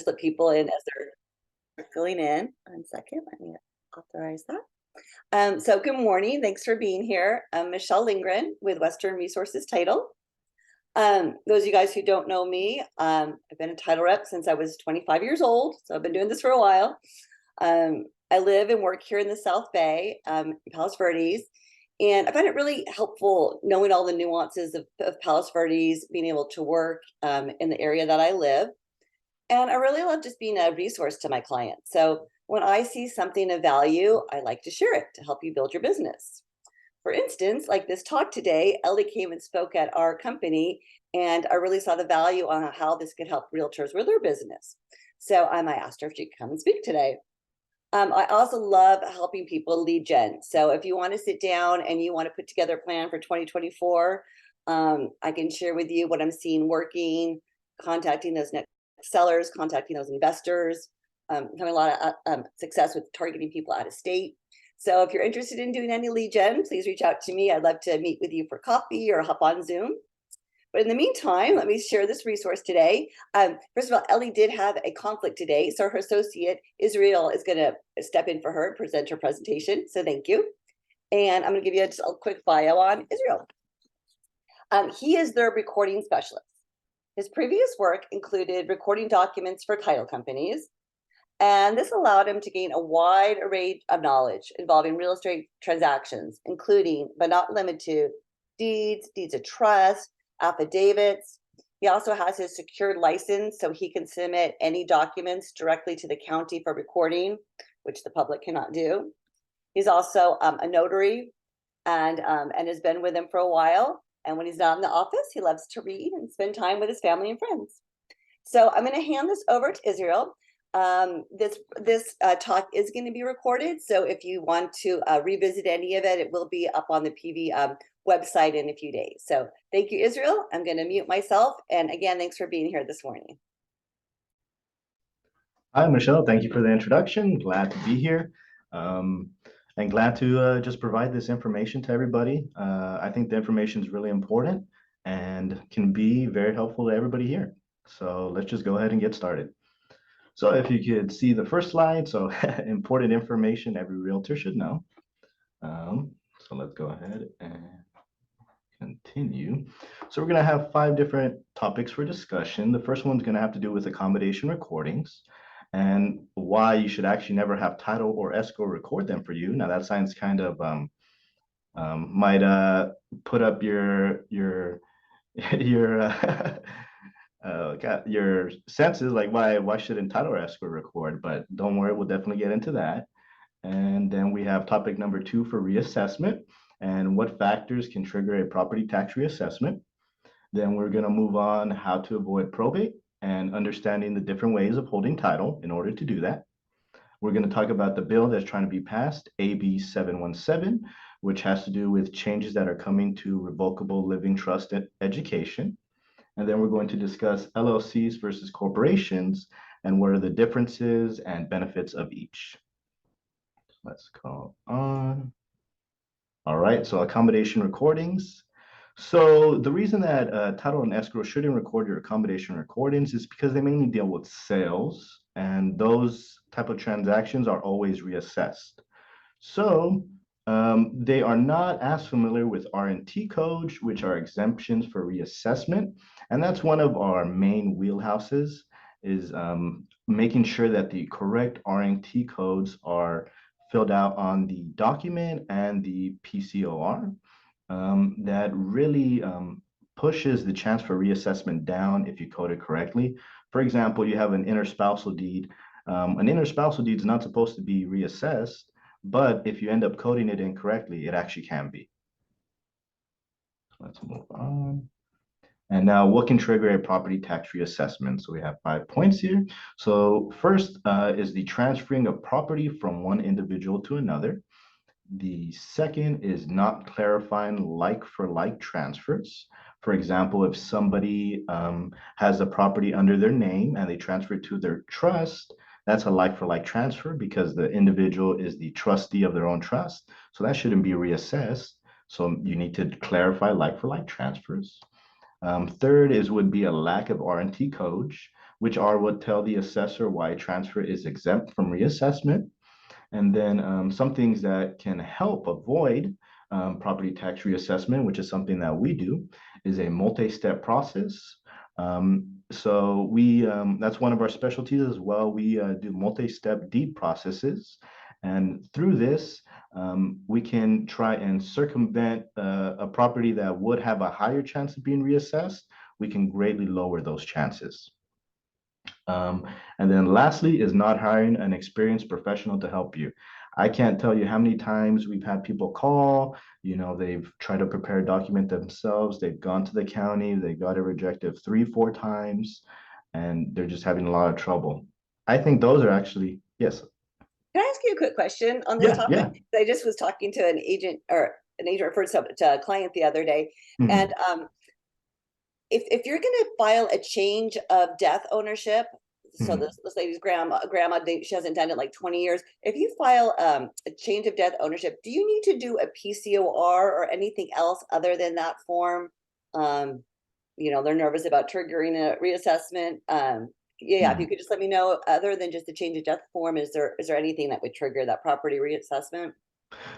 let people in as they're filling in. 1 second, let me authorize that. So good morning. Thanks for being here. I'm Michelle Lindgren with Western Resources Title. Those of you guys who don't know me, I've been a title rep since I was 25 years old, so I've been doing this for a while. I live and work here in the South Bay, in Palos Verdes, and I find it really helpful knowing all the nuances of Palos Verdes, being able to work in the area that I live. And I really love just being a resource to my clients. So when I see something of value, I like to share it to help you build your business. For instance, like this talk today, Ellie came and spoke at our company, and I really saw the value on how this could help realtors with their business. So I asked her if she could come and speak today. I also love helping people lead gen. So if you want to sit down and you want to put together a plan for 2024, I can share with you what I'm seeing working, contacting those next sellers, contacting those investors, having a lot of success with targeting people out of state. So if you're interested in doing any lead gen, please reach out to me. I'd love to meet with you for coffee or hop on Zoom. But in the meantime, let me share this resource today. First of all, Ellie did have a conflict today, so her associate, Israel, is going to step in for her and present her presentation. So thank you. And I'm going to give you just a quick bio on Israel. He is their recording specialist. His previous work included recording documents for title companies, and this allowed him to gain a wide array of knowledge involving real estate transactions, including, but not limited to, deeds of trust, affidavits. He also has his secured license, so he can submit any documents directly to the county for recording, which the public cannot do. He's also a notary and has been with him for a while. And when he's not in the office, he loves to read and spend time with his family and friends. So I'm going to hand this over to Israel. This talk is going to be recorded. So if you want to revisit any of it, it will be up on the PV website in a few days. So thank you, Israel. I'm going to mute myself. And again, thanks for being here this morning. Hi, Michelle. Thank you for the introduction. Glad to be here. And glad to just provide this information to everybody. I think the information is really important and can be very helpful to everybody here. So let's just go ahead and get started. So if you could see the first slide, so important information every realtor should know. So let's go ahead and continue. So we're going to have 5 different topics for discussion. The first one's going to have to do with accommodation recordings and why you should actually never have title or escrow record them for you. Now that sounds kind of might put up your your senses, like why shouldn't title or escrow record? But don't worry, we'll definitely get into that. And then we have topic number 2 for reassessment and what factors can trigger a property tax reassessment. Then we're going to move on how to avoid probate and understanding the different ways of holding title in order to do that. We're going to talk about the bill that's trying to be passed, AB 717, which has to do with changes that are coming to Revocable Living Trust Education. And then we're going to discuss LLCs versus corporations and what are the differences and benefits of each. Let's go on. All right, so accommodation recordings. So the reason that title and escrow shouldn't record your accommodation recordings is because they mainly deal with sales, and those type of transactions are always reassessed. So they are not as familiar with R&T codes, which are exemptions for reassessment. And that's one of our main wheelhouses, is making sure that the correct R&T codes are filled out on the document and the PCOR. That really pushes the chance for reassessment down if you code it correctly. For example, you have an interspousal deed. An interspousal deed is not supposed to be reassessed, but if you end up coding it incorrectly, it actually can be. Let's move on. And now what can trigger a property tax reassessment? So we have 5 points here. So first is the transferring of property from one individual to another. The second is not clarifying like-for-like transfers. For example, if somebody has a property under their name and they transfer it to their trust, that's a like-for-like transfer because the individual is the trustee of their own trust. So that shouldn't be reassessed. So you need to clarify like-for-like transfers. Third would be a lack of R&T codes, which are what tell the assessor why a transfer is exempt from reassessment. And then some things that can help avoid property tax reassessment, which is something that we do, is a multi-step process. So that's one of our specialties as well. We do multi-step deed processes. And through this, we can try and circumvent a property that would have a higher chance of being reassessed. We can greatly lower those chances. And then lastly is not hiring an experienced professional to help you. I can't tell you how many times we've had people call, they've tried to prepare a document themselves, they've gone to the county, they got it rejected 3, 4 times, and they're just having a lot of trouble. I think those are actually, yes. Can I ask you a quick question on this Yeah, topic? yeah. I just was talking to an agent referred to a client the other day, Mhm. and if you're going to file a change of death ownership, so Mhm. this lady's grandma, she hasn't done it like 20 years. If you file a change of death ownership, do you need to do a PCOR or anything else other than that form? They're nervous about triggering a reassessment. If you Mhm. could just let me know, other than just the change of death form, is there anything that would trigger that property reassessment?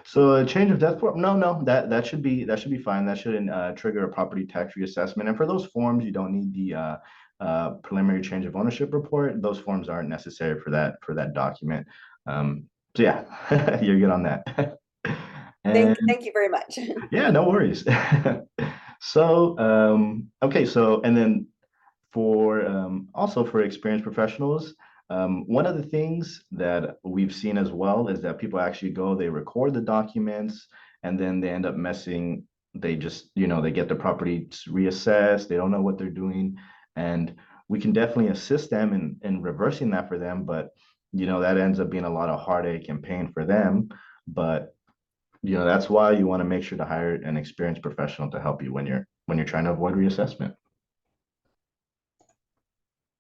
So a change of death form? No, that should be fine. That shouldn't trigger a property tax reassessment. And for those forms, you don't need the preliminary change of ownership report. Those forms aren't necessary for that document. So yeah, you're good on that. And Thank you very much. yeah, no worries. So okay, so and then for also for experienced professionals, one of the things that we've seen as well is that people actually go, they record the documents, and then they end up messing. They just, they get the property reassessed. They don't know what they're doing, and we can definitely assist them in reversing that for them. But that ends up being a lot of heartache and pain for them. But that's why you want to make sure to hire an experienced professional to help you when you're trying to avoid reassessment.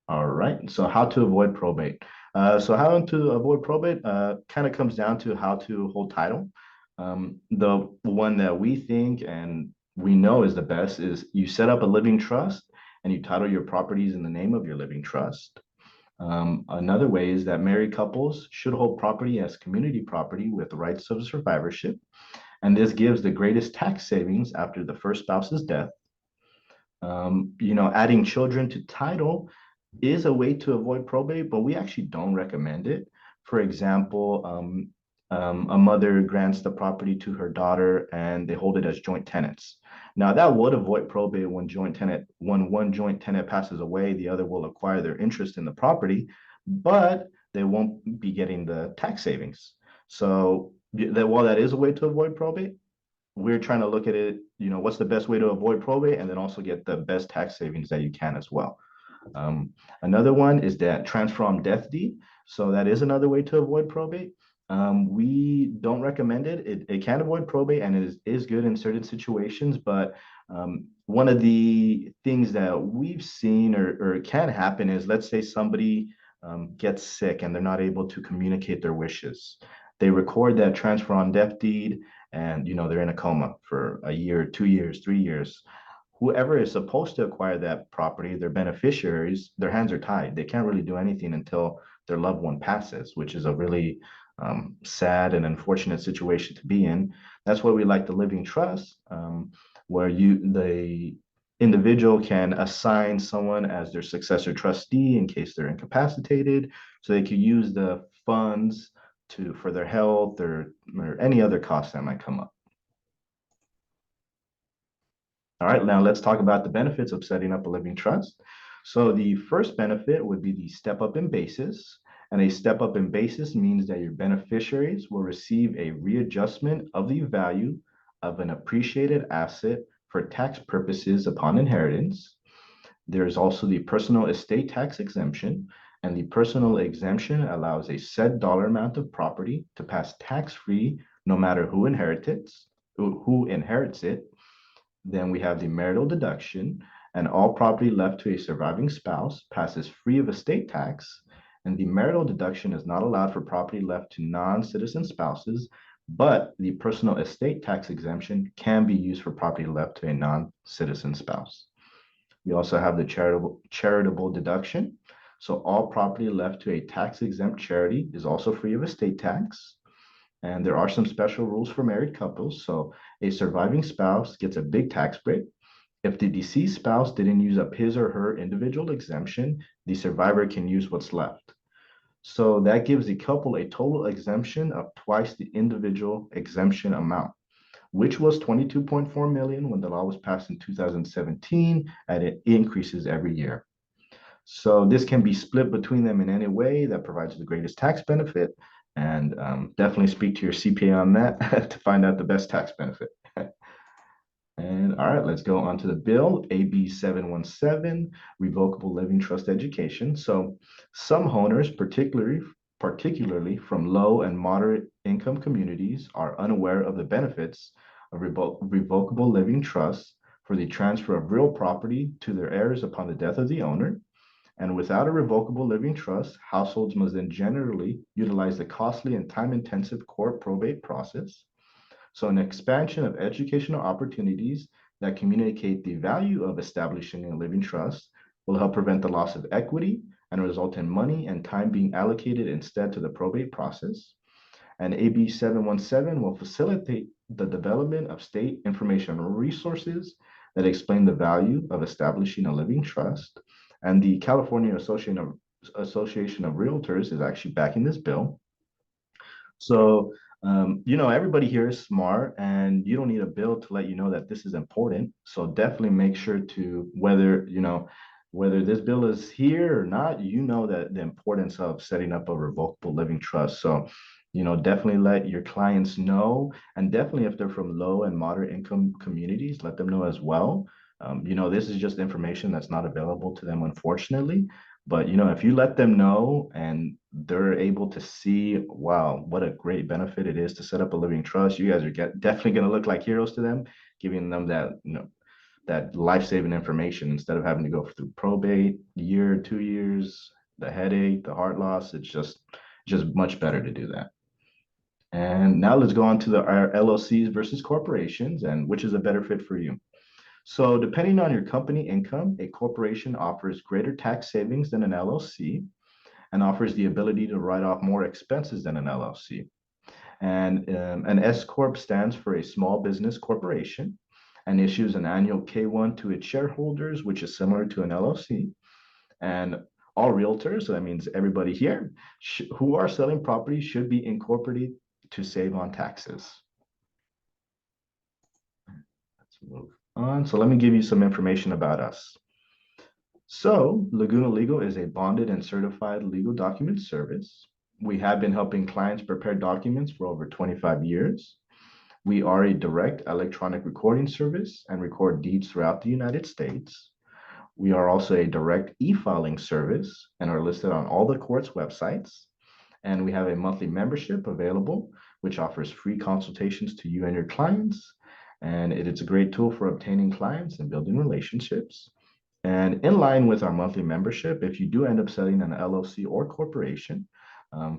All right. So how to avoid probate. So how to avoid probate kind of comes down to how to hold title. The one that we think and we know is the best is you set up a living trust and you title your properties in the name of your living trust. Another way is that married couples should hold property as community property with rights of survivorship. And this gives the greatest tax savings after the first spouse's death. Adding children to title is a way to avoid probate, but we actually don't recommend it. For example, a mother grants the property to her daughter and they hold it as joint tenants. Now that would avoid probate when one joint tenant passes away, the other will acquire their interest in the property, but they won't be getting the tax savings. So that while that is a way to avoid probate, we're trying to look at it, what's the best way to avoid probate and then also get the best tax savings that you can as well. Another one is that transfer on death deed. So that is another way to avoid probate. We don't recommend it. It can avoid probate and it is good in certain situations, but one of the things that we've seen or can happen is, let's say somebody gets sick and they're not able to communicate their wishes. They record that transfer on death deed and they're in a coma for a year, 2 years, 3 years. Whoever is supposed to acquire that property, their beneficiaries, their hands are tied. They can't really do anything until their loved one passes, which is a really sad and unfortunate situation to be in. That's why we like the living trust, where the individual can assign someone as their successor trustee in case they're incapacitated, so they could use the funds for their health or any other costs that might come up. All right, now let's talk about the benefits of setting up a living trust. So the first benefit would be the step up in basis. And a step up in basis means that your beneficiaries will receive a readjustment of the value of an appreciated asset for tax purposes upon inheritance. There's also the personal estate tax exemption, and the personal exemption allows a set dollar amount of property to pass tax-free no matter who inherits it. Then we have the marital deduction, and all property left to a surviving spouse passes free of estate tax. And the marital deduction is not allowed for property left to non-citizen spouses, but the personal estate tax exemption can be used for property left to a non-citizen spouse. We also have the charitable deduction. So all property left to a tax-exempt charity is also free of estate tax. And there are some special rules for married couples. So a surviving spouse gets a big tax break. If the deceased spouse didn't use up his or her individual exemption, the survivor can use what's left. So that gives the couple a total exemption of twice the individual exemption amount, which was 22.4 million when the law was passed in 2017, and it increases every year. So this can be split between them in any way that provides the greatest tax benefit, and definitely speak to your CPA on that to find out the best tax benefit. And all right, let's go on to the bill, AB 717, Revocable Living Trust Education. So some homeowners, particularly from low and moderate income communities, are unaware of the benefits of revocable living trusts for the transfer of real property to their heirs upon the death of the owner. And without a revocable living trust, households must then generally utilize the costly and time-intensive court probate process. So an expansion of educational opportunities that communicate the value of establishing a living trust will help prevent the loss of equity and result in money and time being allocated instead to the probate process. And AB 717 will facilitate the development of state information resources that explain the value of establishing a living trust. And the California Association of Realtors is actually backing this bill. So, everybody here is smart, and you don't need a bill to let you know that this is important. So definitely make sure to, whether this bill is here or not, that the importance of setting up a revocable living trust. So, definitely let your clients know, and definitely if they're from low and moderate income communities, let them know as well. This is just information that's not available to them, unfortunately. But if you let them know and they're able to see, wow, what a great benefit it is to set up a living trust, you guys are definitely going to look like heroes to them, giving them that life-saving information instead of having to go through probate, year, 2 years, the headache, the heart loss. It's just much better to do that. And now let's go on to our LLCs versus corporations, and which is a better fit for you. So depending on your company income, a corporation offers greater tax savings than an LLC and offers the ability to write off more expenses than an LLC. And an S Corp stands for a small business corporation and issues an annual K-1 to its shareholders, which is similar to an LLC. And all realtors, so that means everybody here, who are selling property should be incorporated to save on taxes. Let's move on. So let me give you some information about us. So Laguna Legal is a bonded and certified legal document service. We have been helping clients prepare documents for over 25 years. We are a direct electronic recording service and record deeds throughout the United States. We are also a direct e-filing service and are listed on all the court's websites. And we have a monthly membership available, which offers free consultations to you and your clients. And it is a great tool for obtaining clients and building relationships. And in line with our monthly membership, if you do end up setting an LLC or corporation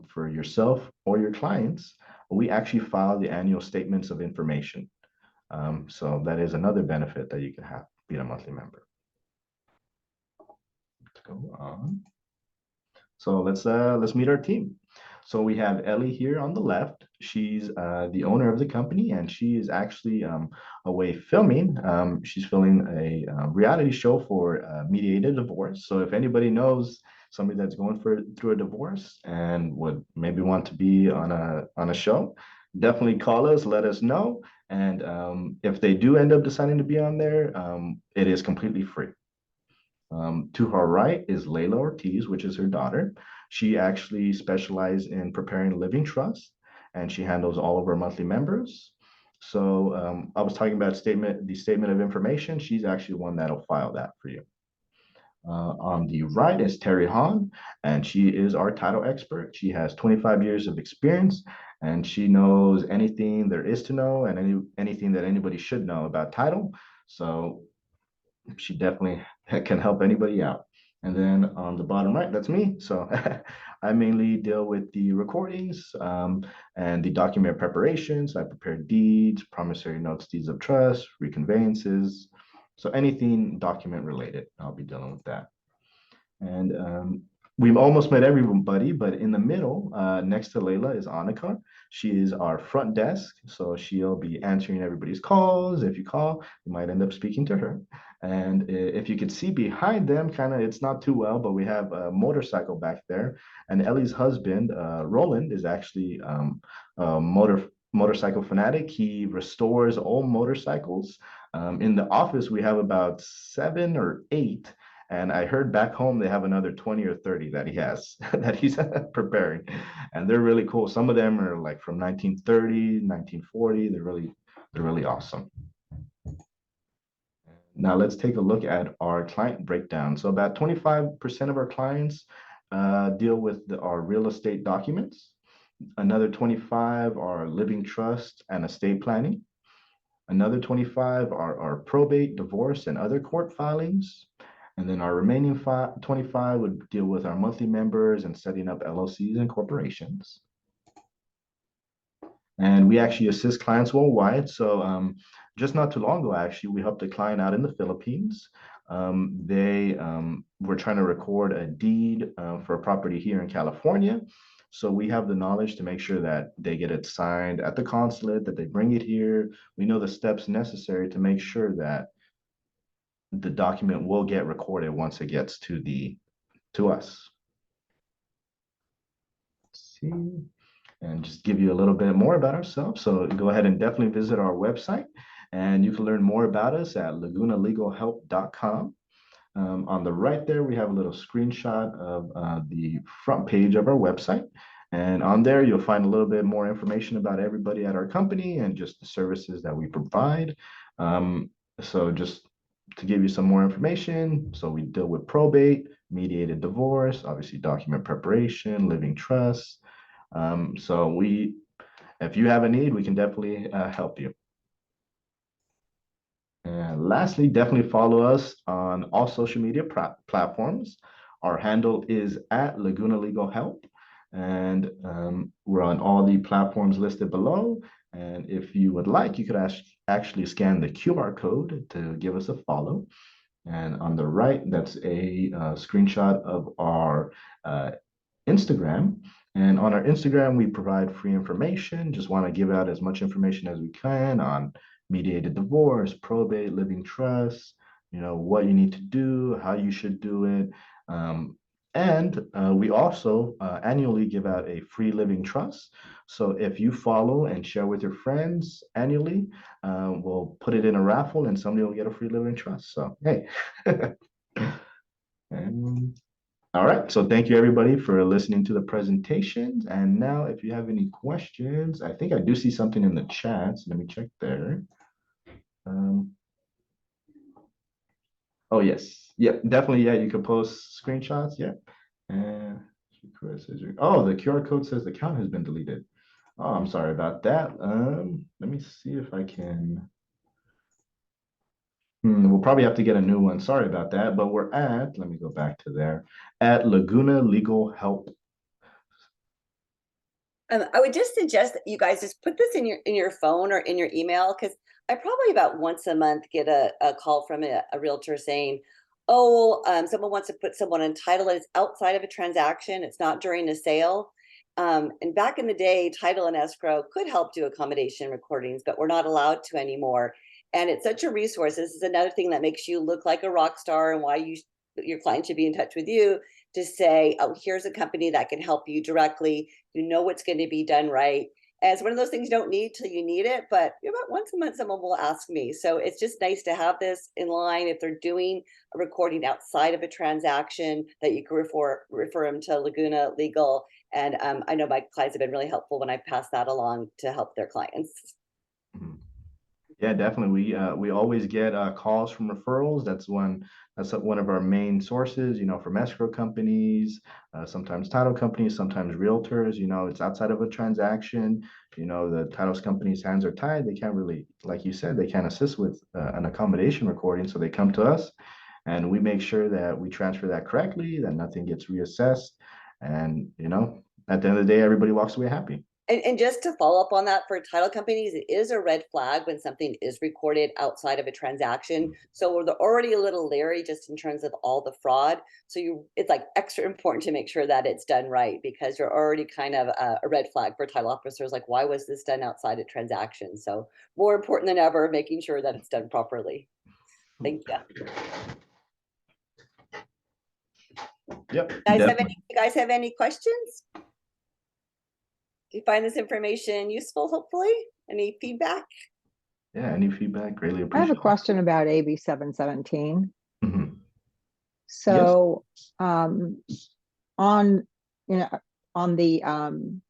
for yourself or your clients, we actually file the annual statements of information. So that is another benefit that you can have being a monthly member. Let's go on. So let's meet our team. So we have Ellie here on the left. She's the owner of the company, and she is actually away filming. She's filming a reality show for mediated divorce. So if anybody knows somebody that's going through a divorce and would maybe want to be on a show, definitely call us, let us know. And if they do end up deciding to be on there, it is completely free. To her right is Layla Ortiz, which is her daughter. She actually specializes in preparing living trusts, and she handles all of our monthly members. So I was talking about the statement of information. She's actually one that'll file that for you. On the right is Terry Hahn, and she is our title expert. She has 25 years of experience, and she knows anything there is to know and anything that anybody should know about title. So she definitely can help anybody out. And then on the bottom right, that's me. So I mainly deal with the recordings and the document preparations. I prepare deeds, promissory notes, deeds of trust, reconveyances. So anything document related, I'll be dealing with that. And we've almost met everybody, but in the middle, next to Layla is Annika. She is our front desk, so she'll be answering everybody's calls. If you call, you might end up speaking to her. And if you could see behind them, kind of, it's not too well, but we have a motorcycle back there. And Ellie's husband, Roland, is actually a motorcycle fanatic. He restores old motorcycles. In the office, we have about 7 or 8. And I heard back home they have another 20 or 30 that he has that he's preparing. And they're really cool. Some of them are like from 1930, 1940. They're really awesome. Now let's take a look at our client breakdown. So about 25% of our clients deal with our real estate documents. Another 25 are living trust and estate planning. Another 25 are our probate, divorce, and other court filings. And then our remaining 25 would deal with our monthly members and setting up LLCs and corporations. And we actually assist clients worldwide. So just not too long ago, actually, we helped a client out in the Philippines. They were trying to record a deed for a property here in California. So we have the knowledge to make sure that they get it signed at the consulate, that they bring it here. We know the steps necessary to make sure that the document will get recorded once it gets to us. Let's see, and just give you a little bit more about ourselves. So go ahead and definitely visit our website, and you can learn more about us at lagunalegalhelp.com. On the right there, we have a little screenshot of the front page of our website. And on there, you'll find a little bit more information about everybody at our company and just the services that we provide. So just to give you some more information, so we deal with probate, mediated divorce, obviously document preparation, living trust. So if you have a need, we can definitely help you. And lastly, definitely follow us on all social media platforms. Our handle is at Laguna Legal Help, and we're on all the platforms listed below. And if you would like, you could actually scan the QR code to give us a follow. And on the right, that's a screenshot of our Instagram. And on our Instagram, we provide free information. Just want to give out as much information as we can on mediated divorce, probate, living trust, what you need to do, how you should do it. And we also annually give out a free living trust. So if you follow and share with your friends annually, we'll put it in a raffle and somebody will get a free living trust. So, hey. And all right, so thank you everybody for listening to the presentations. And now if you have any questions, I think I do see something in the chat. So let me check there. Oh yes, yeah, definitely. Yeah, you could post screenshots. Yeah. And oh, the QR code says the account has been deleted. Oh, I'm sorry about that. Let me see if I can. We'll probably have to get a new one. Sorry about that. But let me go back to there, at Laguna Legal Help. I would just suggest that you guys just put this in your phone or in your email, because I probably about once a month get a call from a realtor saying, oh, someone wants to put someone in title and it's outside of a transaction. It's not during a sale. And back in the day, title and escrow could help do accommodation recordings, but we're not allowed to anymore. And it's such a resource. This is another thing that makes you look like a rock star, and why your client should be in touch with you, to say, oh, here's a company that can help you directly. You know what's going to be done right. And it's one of those things you don't need till you need it, but about once a month someone will ask me. So it's just nice to have this in line if they're doing a recording outside of a transaction, that you can refer them to Laguna Legal. And I know my clients have been really helpful when I pass that along to help their clients. Yeah, definitely. We always get calls from referrals. That's one of our main sources, from escrow companies, sometimes title companies, sometimes realtors. It's outside of a transaction. The titles companies' hands are tied. They can't really, like you said, they can't assist with an accommodation recording. So they come to us, and we make sure that we transfer that correctly, that nothing gets reassessed. And, at the end of the day, everybody walks away happy. And just to follow up on that, for title companies, it is a red flag when something is recorded outside of a transaction. So they're already a little leery just in terms of all the fraud. So it's like extra important to make sure that it's done right, because you're already kind of a red flag for title officers. Like, why was this done outside a transaction? So more important than ever, making sure that it's done properly. Thank you. Yep. You guys have any questions? Do you find this information useful, hopefully? Any feedback? Yeah, any feedback? Greatly I have appreciate a question about AB 717. it. Mhm. So, on, you know, on the, on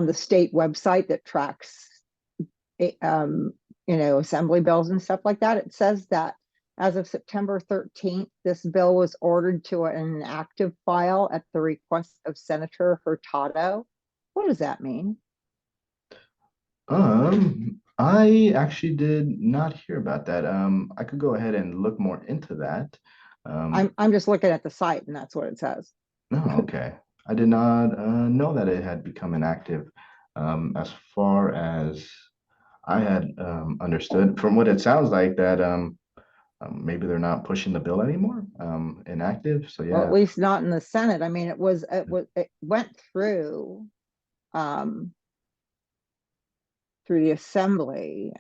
the state website that tracks, assembly bills and stuff like that, it says that as of September 13th, this bill was ordered to an active file at the request of Senator Hurtado. What does that mean? I actually did not hear about that. I could go ahead and look more into that. I'm just looking at the site and that's what it says. No, okay. I did not know that it had become inactive. As far as I had understood, from what it sounds like, that maybe they're not pushing the bill anymore, inactive. So Well, at yeah. least not in the Senate. I mean, it went through through the Assembly.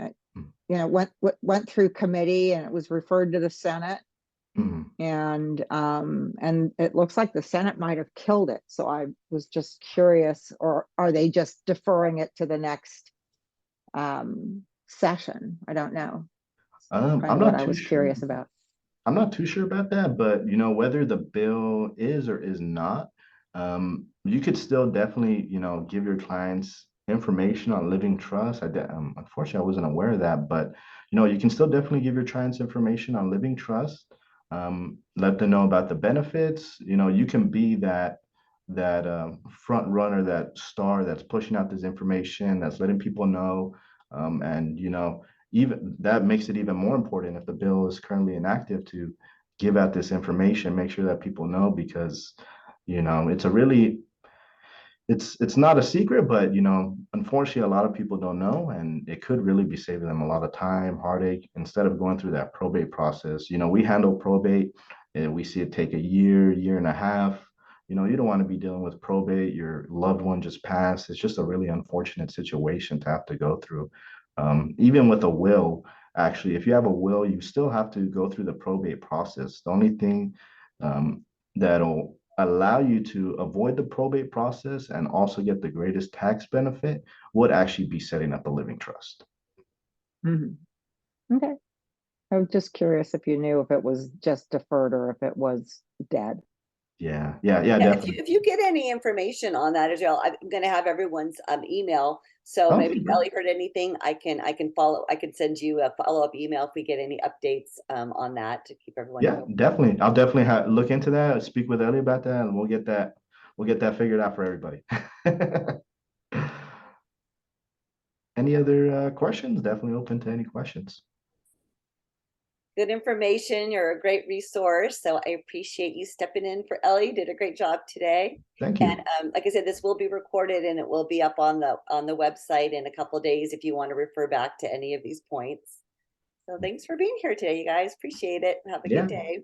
Went through committee and it was referred to the Senate. Mhm. And it looks like the Senate might have killed it. So I was just curious, or are they just deferring it to the next session? I don't know. I'm Kind of not what I too was sure. curious about. I'm not too sure about that, but whether the bill is or is not, you could still definitely, give your clients information on living trust. Unfortunately, I wasn't aware of that, but you can still definitely give your clients information on living trust. Let them know about the benefits. You can be that front runner, that star that's pushing out this information, that's letting people know, and even that makes it even more important if the bill is currently inactive to give out this information, make sure that people know, because it's a really it's not a secret, but unfortunately a lot of people don't know, and it could really be saving them a lot of time, heartache, instead of going through that probate process. We handle probate and we see it take a year and a half. You don't want to be dealing with probate. Your loved one just passed. It's just a really unfortunate situation to have to go through. Even with a will, actually, if you have a will, you still have to go through the probate process. The only thing that'll allow you to avoid the probate process and also get the greatest tax benefit would actually be setting up a living trust. Mhm. Okay. I was just curious if you knew if it was just deferred or if it was dead. Yeah, If definitely. if you get any information on that as well, I'm going to have everyone's email. So maybe if Okay, Ellie heard anything, I can send you a follow-up email if we get any updates on that, to keep everyone yeah, informed. definitely. I'll definitely look into that, speak with Ellie about that, and we'll get that figured out for everybody. Any other questions? Definitely open to any questions. Good information. You're a great resource. So I appreciate you stepping in for Ellie. You did a great job today. Thank And you. like I said, this will be recorded and it will be up on the website in a couple of days if you want to refer back to any of these points. So thanks for being here today, you guys. Appreciate it. Have a Yeah, good day.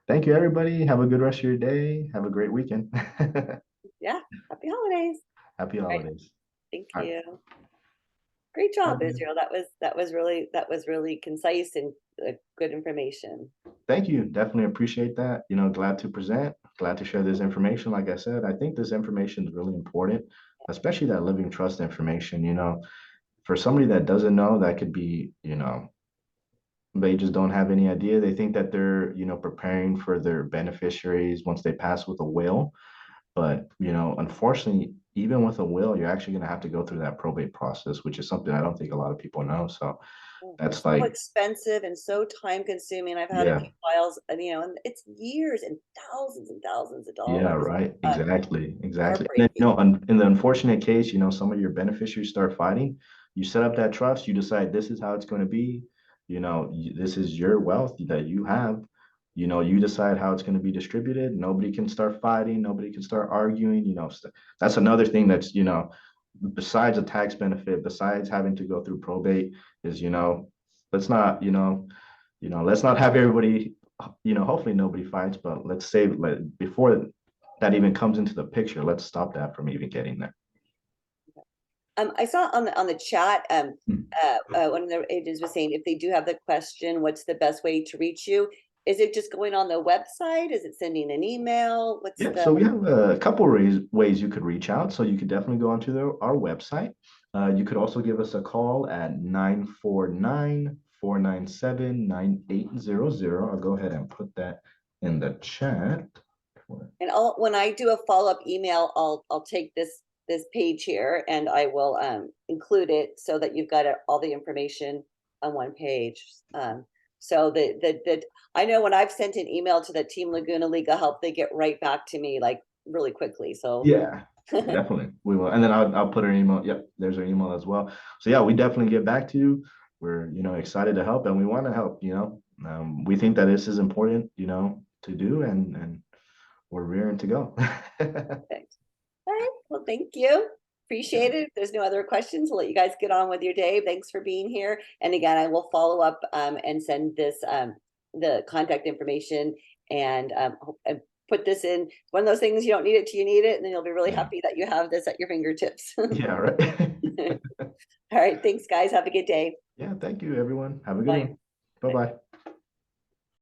thank you, everybody. Have a good rest of your day. Have a great weekend. Yeah. Happy holidays. Happy All right. holidays. Thank All right. you. Great job, Bye-bye. Israel. That was really concise and good information. Thank you. Definitely appreciate that. Glad to present, glad to share this information. Like I said, I think this information is really important, especially that living trust information. For somebody that doesn't know, that could be, they just don't have any idea. They think that they're, preparing for their beneficiaries once they pass with a will. But, unfortunately, even with a will, you're actually going to have to go through that probate process, which is something I don't think a lot of people know. So It's that's so like, expensive and so time consuming. I've had a yeah, few files and it's years and thousands of yeah, dollars. right. Exactly. Exactly. And then, Heartbreaking. in the unfortunate case, some of your beneficiaries start fighting. You set up that trust, you decide this is how it's going to be. This is your wealth that you have. you decide how it's going to be distributed. Nobody can start fighting. Nobody can start arguing. That's another thing that's, besides a tax benefit, besides having to go through probate is, let's not, let's not have everybody, hopefully nobody fights, but let's say before that even comes into the picture, let's stop that from even getting there. I saw on the chat, one of the agents was saying if they do have the question, what's the best way to reach you? Is it just going on the website? Is it sending an email? So we have a couple ways you could reach out. So you could definitely go onto our website. You could also give us a call at 949-497-9800. I'll go ahead and put that in the chat. And when I do a follow-up email, I'll take this page here and I will include it so that you've got all the information on one page. So that I know when I've sent an email to the Team Laguna Legal Help, they get right back to me like really quickly. So yeah, definitely we will. And then I'll put our email. Yep, there's our email as well. So yeah, we definitely get back to you. We're excited to help and we want to help. We think that this is important, to do, and we're rearing to go. Perfect. All right. Well, thank you. Appreciate it. If there's no other questions, I'll let you guys get on with your day. Thanks for being here. And again, I will follow up and send this the contact information and put this in. One of those things you don't need it till you need it, and then you'll be really happy that you have this at your fingertips. Yeah, right. All right. Thanks, guys. Have a good day. Yeah, thank you, everyone. Have a good one. Bye-bye.